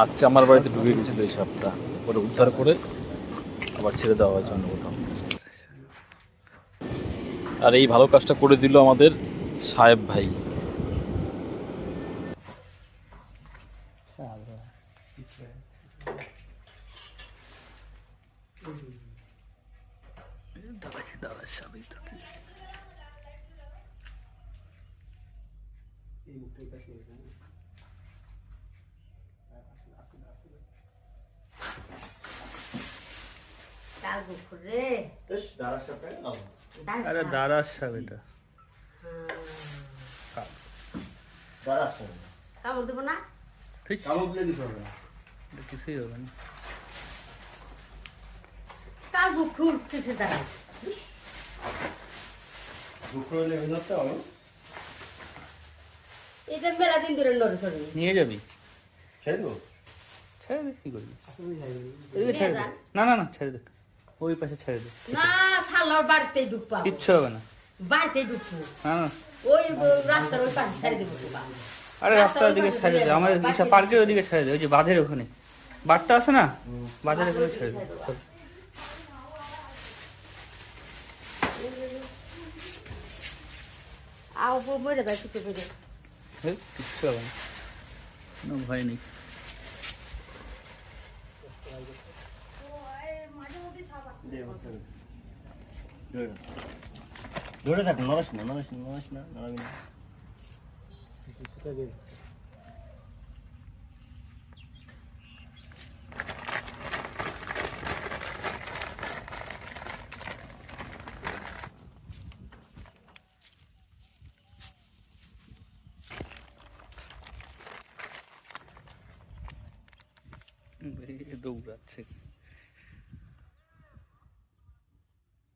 আজকে আমার বাড়িতে ঢুকে গেছিল এই সাপটা, পরে উদ্ধার করে আবার ছেড়ে দেওয়া হয়েছে অন্য কোথাও। আর এই ভালো কাজটা করে দিল আমাদের সাহেব ভাই। আরে দাঁড়াস সাপ এটা কামড় দেবো না? ঠিক এটা কিছুই হবে না। কাল বুক খুলছে দাঁড়ায়। এটা মেলা দিন ধরে নড়ে চড়ে নিয়ে যাবি ছেড়ে দে কি করবি এদিকে ছেড়ে দে না না না ছেড়ে দে ওই পাশে ছেড়ে দে না সালার বাড়িতেই ঢুকবা কিচ্ছু হবে না বাড়িতেই ঢুকবো না না ওই রাস্তার ওই পাশে ছেড়ে দেবো আরে রাস্তার দিকে ছেড়ে দে আমার ঈশা পার্কের ওইদিকে ছেড়ে দে ওই যে বাঁধের ওখানে বাঁধটা আছে না বাঁধের ওখানে ছেড়ে দে চল আও মরে যাবে কিছু পেরে কিচ্ছু হবে না কোনো ভয় নেই ধরে থাক নড়াস না নড়াবি না দৌড়াচ্ছে